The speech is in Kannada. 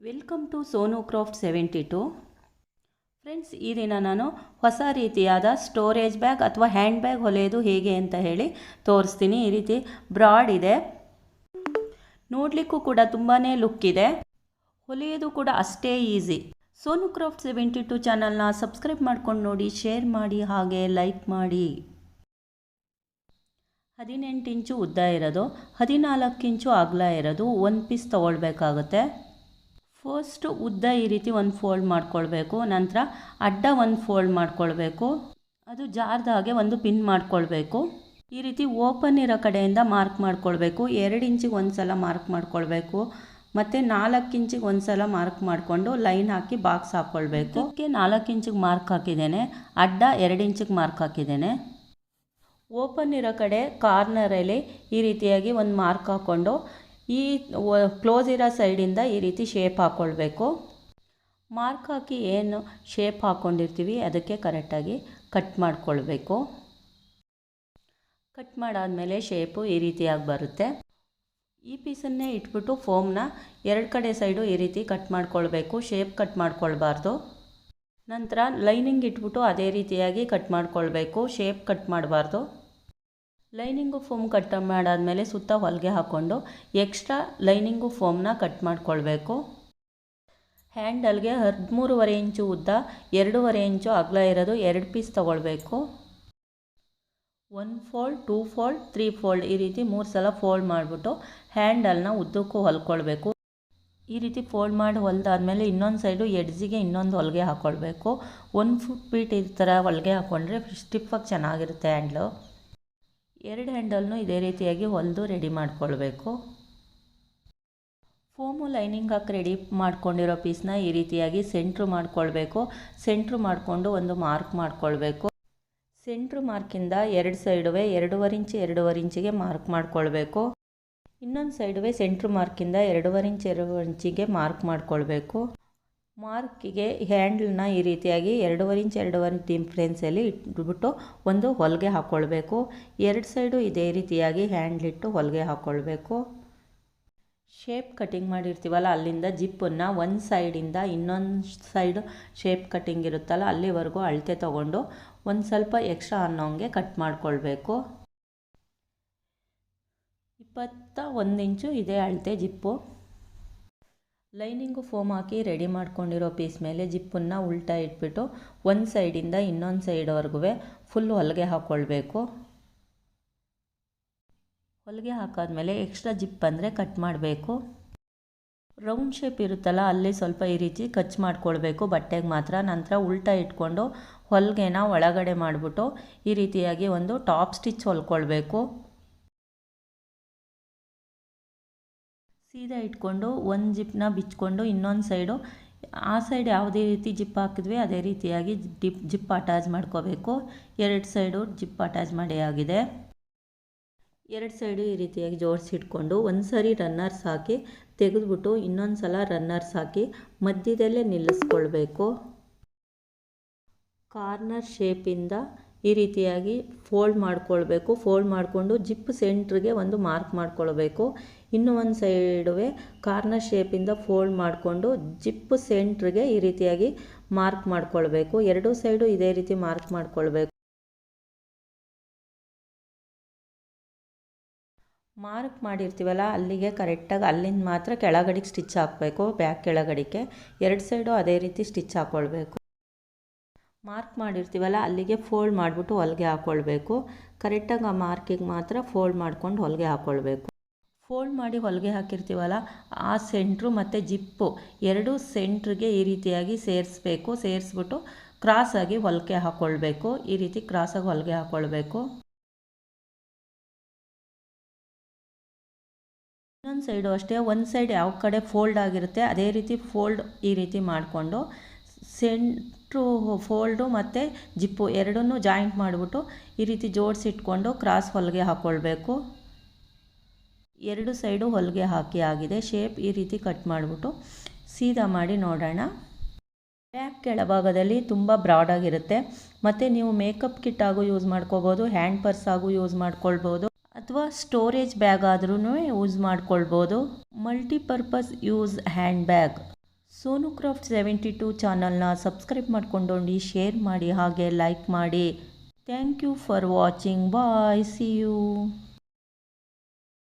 Welcome to Sonu craft 72. Friends, ಈ ದಿನ ನಾನು ಹೊಸ ರೀತಿಯಾದ ಸ್ಟೋರೇಜ್ ಬ್ಯಾಗ್ ಅಥವಾ ಹ್ಯಾಂಡ್ ಬ್ಯಾಗ್ ಹೊಲೆಯೋದು ಹೇಗೆ ಅಂತ ಹೇಳಿ ತೋರಿಸ್ತೀನಿ. ಈ ರೀತಿ ಬ್ರಾಡ್ ಇದೆ, ನೋಡಲಿಕ್ಕೂ ಕೂಡ ತುಂಬಾ ಲುಕ್ ಇದೆ, ಹೊಲೆಯೋದು ಕೂಡ ಅಷ್ಟೇ ಈಸಿ. ಸೋನು ಕ್ರಾಫ್ಟ್ 72 ಚಾನಲ್ನ ಸಬ್ಸ್ಕ್ರೈಬ್ ಮಾಡ್ಕೊಂಡು ನೋಡಿ, ಶೇರ್ ಮಾಡಿ, ಹಾಗೆ ಲೈಕ್ ಮಾಡಿ. 18 ಇಂಚು ಉದ್ದ ಇರೋದು, 14 ಇಂಚು ಅಗಲ ಇರೋದು ಒಂದು ಪೀಸ್ ತೊಗೊಳ್ಬೇಕಾಗುತ್ತೆ. ಫಸ್ಟ್ ಉದ್ದ ಈ ರೀತಿ ಒಂದು ಫೋಲ್ಡ್ ಮಾಡ್ಕೊಳ್ಬೇಕು, ನಂತರ ಅಡ್ಡ ಒಂದು ಫೋಲ್ಡ್ ಮಾಡ್ಕೊಳ್ಬೇಕು, ಅದು ಜಾರ್ದ ಹಾಗೆ ಒಂದು ಪಿನ್ ಮಾಡ್ಕೊಳ್ಬೇಕು. ಈ ರೀತಿ ಓಪನ್ ಇರೋ ಕಡೆಯಿಂದ ಮಾರ್ಕ್ ಮಾಡ್ಕೊಳ್ಬೇಕು. 2 ಇಂಚಿಗೆ ಒಂದು ಸಲ ಮಾರ್ಕ್ ಮಾಡ್ಕೊಳ್ಬೇಕು, ಮತ್ತು 4 ಇಂಚಿಗೆ ಒಂದು ಸಲ ಮಾರ್ಕ್ ಮಾಡಿಕೊಂಡು ಲೈನ್ ಹಾಕಿ ಬಾಕ್ಸ್ ಹಾಕ್ಕೊಳ್ಬೇಕು. ಅದಕ್ಕೆ 4 ಇಂಚಿಗೆ ಮಾರ್ಕ್ ಹಾಕಿದ್ದೇನೆ, ಅಡ್ಡ 2 ಇಂಚಿಗೆ ಮಾರ್ಕ್ ಹಾಕಿದ್ದೇನೆ. ಓಪನ್ ಇರೋ ಕಡೆ ಕಾರ್ನರಲ್ಲಿ ಈ ರೀತಿಯಾಗಿ ಒಂದು ಮಾರ್ಕ್ ಹಾಕ್ಕೊಂಡು ಈ ಕ್ಲೋಸ್ ಇರೋ ಸೈಡಿಂದ ಈ ರೀತಿ ಶೇಪ್ ಹಾಕ್ಕೊಳ್ಬೇಕು. ಮಾರ್ಕ್ ಹಾಕಿ ಏನು ಶೇಪ್ ಹಾಕ್ಕೊಂಡಿರ್ತೀವಿ ಅದಕ್ಕೆ ಕರೆಕ್ಟಾಗಿ ಕಟ್ ಮಾಡ್ಕೊಳ್ಬೇಕು. ಕಟ್ ಮಾಡಾದಮೇಲೆ ಶೇಪು ಈ ರೀತಿಯಾಗಿ ಬರುತ್ತೆ. ಈ ಪೀಸನ್ನೇ ಇಟ್ಬಿಟ್ಟು ಫೋಮ್ನ 2 ಕಡೆ ಸೈಡು ಈ ರೀತಿ ಕಟ್ ಮಾಡ್ಕೊಳ್ಬೇಕು, ಶೇಪ್ ಕಟ್ ಮಾಡ್ಕೊಳ್ಬಾರ್ದು. ನಂತರ ಲೈನಿಂಗ್ ಇಟ್ಬಿಟ್ಟು ಅದೇ ರೀತಿಯಾಗಿ ಕಟ್ ಮಾಡ್ಕೊಳ್ಬೇಕು, ಶೇಪ್ ಕಟ್ ಮಾಡಬಾರ್ದು. ಲೈನಿಂಗು ಫೋಮ್ ಕಟ್ ಮಾಡಾದಮೇಲೆ ಸುತ್ತ ಹೊಲಿಗೆ ಹಾಕ್ಕೊಂಡು ಎಕ್ಸ್ಟ್ರಾ ಲೈನಿಂಗು ಫೋಮ್ನ ಕಟ್ ಮಾಡ್ಕೊಳ್ಬೇಕು. ಹ್ಯಾಂಡಲ್ಗೆ 13.5 ಇಂಚು ಉದ್ದ, 2.5 ಇಂಚು ಅಗಲ ಇರೋದು 2 ಪೀಸ್ ತೊಗೊಳ್ಬೇಕು. 1 ಫೋಲ್ಡ್, 2 ಫೋಲ್ಡ್, 3 ಫೋಲ್ಡ್ ಈ ರೀತಿ 3 ಸಲ ಫೋಲ್ಡ್ ಮಾಡಿಬಿಟ್ಟು ಹ್ಯಾಂಡಲ್ನ ಉದ್ದಕ್ಕೂ ಹೊಲ್ಕೊಳ್ಬೇಕು. ಈ ರೀತಿ ಫೋಲ್ಡ್ ಮಾಡಿ ಹೊಲಿದಾದ್ಮೇಲೆ ಇನ್ನೊಂದು ಸೈಡು ಎಡ್ಜಿಗೆ ಇನ್ನೊಂದು ಹೊಲಿಗೆ ಹಾಕ್ಕೊಳ್ಬೇಕು. 1 ಫೀಟ್ ಈ ಥರ ಹೊಲಿಗೆ ಹಾಕ್ಕೊಂಡ್ರೆ ಸ್ಟಿಫಾಗಿ ಚೆನ್ನಾಗಿರುತ್ತೆ ಹ್ಯಾಂಡ್ಲು. 2 ಹ್ಯಾಂಡಲ್ನು ಇದೇ ರೀತಿಯಾಗಿ ಹೊಲಿದು ರೆಡಿ ಮಾಡ್ಕೊಳ್ಬೇಕು. ಫೋಮು ಲೈನಿಂಗ್ ಹಾಕಿ ರೆಡಿ ಮಾಡ್ಕೊಂಡಿರೋ ಪೀಸ್ನ ಈ ರೀತಿಯಾಗಿ ಸೆಂಟ್ರು ಮಾಡ್ಕೊಳ್ಬೇಕು. ಸೆಂಟ್ರು ಮಾಡಿಕೊಂಡು ಒಂದು ಮಾರ್ಕ್ ಮಾಡ್ಕೊಳ್ಬೇಕು. ಸೆಂಟ್ರು ಮಾರ್ಕಿಂದ 2 ಸೈಡುವೆ 2.5 ಇಂಚು 2.5 ಇಂಚಿಗೆ ಮಾರ್ಕ್ ಮಾಡ್ಕೊಳ್ಬೇಕು. ಇನ್ನೊಂದು ಸೈಡುವೆ ಸೆಂಟ್ರು ಮಾರ್ಕಿಂದ 2.5 ಇಂಚು 2.5 ಇಂಚಿಗೆ ಮಾರ್ಕ್ ಮಾಡ್ಕೊಳ್ಬೇಕು. ಮಾರ್ಕಿಗೆ ಹ್ಯಾಂಡಲ್ನ ಈ ರೀತಿಯಾಗಿ 2.5 ಇಂಚು 2.5 ಡಿಫ್ರೆನ್ಸಲ್ಲಿ ಇಟ್ಬಿಟ್ಟು ಒಂದು ಹೊಲಿಗೆ ಹಾಕ್ಕೊಳ್ಬೇಕು. 2 ಸೈಡು ಇದೇ ರೀತಿಯಾಗಿ ಹ್ಯಾಂಡ್ಲಿಟ್ಟು ಹೊಲಿಗೆ ಹಾಕ್ಕೊಳ್ಬೇಕು. ಶೇಪ್ ಕಟಿಂಗ್ ಮಾಡಿರ್ತೀವಲ್ಲ ಅಲ್ಲಿಂದ ಜಿಪ್ಪನ್ನು ಒಂದು ಸೈಡಿಂದ ಇನ್ನೊಂದು ಸೈಡು ಶೇಪ್ ಕಟಿಂಗ್ ಇರುತ್ತಲ್ಲ ಅಲ್ಲಿವರೆಗೂ ಅಳತೆ ತೊಗೊಂಡು ಒಂದು ಸ್ವಲ್ಪ ಎಕ್ಸ್ಟ್ರಾ ಅನ್ನೋಂಗೆ ಕಟ್ ಮಾಡ್ಕೊಳ್ಬೇಕು. 21 ಇಂಚು ಇದೇ ಅಳತೆ ಜಿಪ್ಪು. ಲೈನಿಂಗು ಫೋಮ್ ಹಾಕಿ ರೆಡಿ ಮಾಡ್ಕೊಂಡಿರೋ ಪೀಸ್ ಮೇಲೆ ಜಿಪ್ಪನ್ನು ಉಲ್ಟಾ ಇಟ್ಬಿಟ್ಟು ಒಂದು ಸೈಡಿಂದ ಇನ್ನೊಂದು ಸೈಡ್ವರೆಗೂ ಫುಲ್ ಹೊಲಿಗೆ ಹಾಕ್ಕೊಳ್ಬೇಕು. ಹೊಲಿಗೆ ಹಾಕಾದ್ಮೇಲೆ ಎಕ್ಸ್ಟ್ರಾ ಜಿಪ್ ಅಂದರೆ ಕಟ್ ಮಾಡಬೇಕು. ರೌಂಡ್ ಶೇಪ್ ಇರುತ್ತಲ್ಲ ಅಲ್ಲಿ ಸ್ವಲ್ಪ ಈ ರೀತಿ ಕಚ್ ಮಾಡ್ಕೊಳ್ಬೇಕು ಬಟ್ಟೆಗೆ ಮಾತ್ರ. ನಂತರ ಉಲ್ಟಾ ಇಟ್ಕೊಂಡು ಹೊಲಿಗೆನ ಒಳಗಡೆ ಮಾಡಿಬಿಟ್ಟು ಈ ರೀತಿಯಾಗಿ ಒಂದು ಟಾಪ್ ಸ್ಟಿಚ್ ಹೊಲ್ಕೊಳ್ಬೇಕು. ಸೀದಾ ಇಟ್ಕೊಂಡು ಒಂದು ಜಿಪ್ಪನ್ನ ಬಿಚ್ಕೊಂಡು ಇನ್ನೊಂದು ಸೈಡು ಆ ಸೈಡ್ ಯಾವುದೇ ರೀತಿ ಜಿಪ್ ಹಾಕಿದ್ವಿ ಅದೇ ರೀತಿಯಾಗಿ ಜಿಪ್ ಅಟ್ಯಾಚ್ ಮಾಡ್ಕೋಬೇಕು. 2 ಸೈಡು ಜಿಪ್ ಅಟ್ಯಾಚ್ ಮಾಡಿ ಆಗಿದೆ. 2 ಸೈಡು ಈ ರೀತಿಯಾಗಿ ಜೋಡಿಸಿ ಇಟ್ಕೊಂಡು ಒಂದು ಸರಿ ರನ್ನರ್ಸ್ ಹಾಕಿ ತೆಗೆದುಬಿಟ್ಟು ಇನ್ನೊಂದು ಸಲ ರನ್ನರ್ಸ್ ಹಾಕಿ ಮಧ್ಯದಲ್ಲೇ ನಿಲ್ಲಿಸ್ಕೊಳ್ಬೇಕು. ಕಾರ್ನರ್ ಶೇಪಿಂದ ಈ ರೀತಿಯಾಗಿ ಫೋಲ್ಡ್ ಮಾಡ್ಕೊಳ್ಬೇಕು. ಫೋಲ್ಡ್ ಮಾಡಿಕೊಂಡು ಜಿಪ್ ಸೆಂಟ್ರಿಗೆ ಒಂದು ಮಾರ್ಕ್ ಮಾಡ್ಕೊಳ್ಬೇಕು. ಇನ್ನೂ ಒಂದು ಸೈಡುವೆ ಕಾರ್ನರ್ ಶೇಪಿಂದ ಫೋಲ್ಡ್ ಮಾಡಿಕೊಂಡು ಜಿಪ್ ಸೆಂಟ್ರಿಗೆ ಈ ರೀತಿಯಾಗಿ ಮಾರ್ಕ್ ಮಾಡ್ಕೊಳ್ಬೇಕು. 2 ಸೈಡು ಇದೇ ರೀತಿ ಮಾರ್ಕ್ ಮಾಡ್ಕೊಳ್ಬೇಕು. ಮಾರ್ಕ್ ಮಾಡಿರ್ತೀವಲ್ಲ ಅಲ್ಲಿಗೆ ಕರೆಕ್ಟಾಗಿ ಅಲ್ಲಿಂದ ಮಾತ್ರ ಕೆಳಗಡೆಗೆ ಸ್ಟಿಚ್ ಹಾಕಬೇಕು. ಬ್ಯಾಕ್ ಕೆಳಗಡೆಗೆ 2 ಸೈಡು ಅದೇ ರೀತಿ ಸ್ಟಿಚ್ ಹಾಕ್ಕೊಳ್ಬೇಕು. ಮಾರ್ಕ್ ಮಾಡಿರ್ತೀವಲ್ಲ ಅಲ್ಲಿಗೆ ಫೋಲ್ಡ್ ಮಾಡಿಬಿಟ್ಟು ಹೊಲಿಗೆ ಹಾಕ್ಕೊಳ್ಬೇಕು. ಕರೆಕ್ಟಾಗಿ ಆ ಮಾರ್ಕಿಗೆ ಮಾತ್ರ ಫೋಲ್ಡ್ ಮಾಡ್ಕೊಂಡು ಹೊಲಿಗೆ ಹಾಕ್ಕೊಳ್ಬೇಕು. ಫೋಲ್ಡ್ ಮಾಡಿ ಹೊಲಿಗೆ ಹಾಕಿರ್ತೀವಲ್ಲ ಆ ಸೆಂಟ್ರು ಮತ್ತು ಜಿಪ್ಪು 2 ಸೆಂಟ್ರಿಗೆ ಈ ರೀತಿಯಾಗಿ ಸೇರಿಸ್ಬೇಕು. ಸೇರಿಸ್ಬಿಟ್ಟು ಕ್ರಾಸಾಗಿ ಹೊಲಿಗೆ ಹಾಕ್ಕೊಳ್ಬೇಕು. ಈ ರೀತಿ ಕ್ರಾಸಾಗಿ ಹೊಲಿಗೆ ಹಾಕ್ಕೊಳ್ಬೇಕು. ಇನ್ನೊಂದು ಸೈಡು ಅಷ್ಟೇ, ಒಂದು ಸೈಡ್ ಯಾವ ಕಡೆ ಫೋಲ್ಡ್ ಆಗಿರುತ್ತೆ ಅದೇ ರೀತಿ ಫೋಲ್ಡ್ ಈ ರೀತಿ ಮಾಡಿಕೊಂಡು ಸೆಂಟ್ರು ಫೋಲ್ಡು ಮತ್ತು ಜಿಪ್ಪು ಎರಡನ್ನೂ ಜಾಯಿಂಟ್ ಮಾಡಿಬಿಟ್ಟು ಈ ರೀತಿ ಜೋಡಿಸಿಟ್ಕೊಂಡು ಕ್ರಾಸ್ ಹೊಲಿಗೆ ಹಾಕ್ಕೊಳ್ಬೇಕು. 2 ಸೈಡು ಹೊಲಿಗೆ ಹಾಕಿ ಆಗಿದೆ. ಶೇಪ್ ಈ ರೀತಿ ಕಟ್ ಮಾಡಿಬಿಟ್ಟು ಸೀದಾ ಮಾಡಿ ನೋಡೋಣ. ಬ್ಯಾಕ್ ಕೆಳಭಾಗದಲ್ಲಿ ತುಂಬ ಬ್ರಾಡಾಗಿರುತ್ತೆ. ಮತ್ತು ನೀವು ಮೇಕಪ್ ಕಿಟ್ ಆಗು ಯೂಸ್ ಮಾಡ್ಕೋಬೋದು, ಹ್ಯಾಂಡ್ ಪರ್ಸ್ ಆಗು ಯೂಸ್ ಮಾಡ್ಕೊಳ್ಬೋದು, ಅಥವಾ ಸ್ಟೋರೇಜ್ ಬ್ಯಾಗ್ ಆದ್ರೂ ಯೂಸ್ ಮಾಡ್ಕೊಳ್ಬೋದು. Multipurpose use hand bag. Sonu craft 72 ಚಾನಲ್ನ ಸಬ್ಸ್ಕ್ರೈಬ್ ಮಾಡ್ಕೊಂಡೋಗಿ ಶೇರ್ ಮಾಡಿ ಹಾಗೆ ಲೈಕ್ ಮಾಡಿ. Thank you for watching. Bye, see you.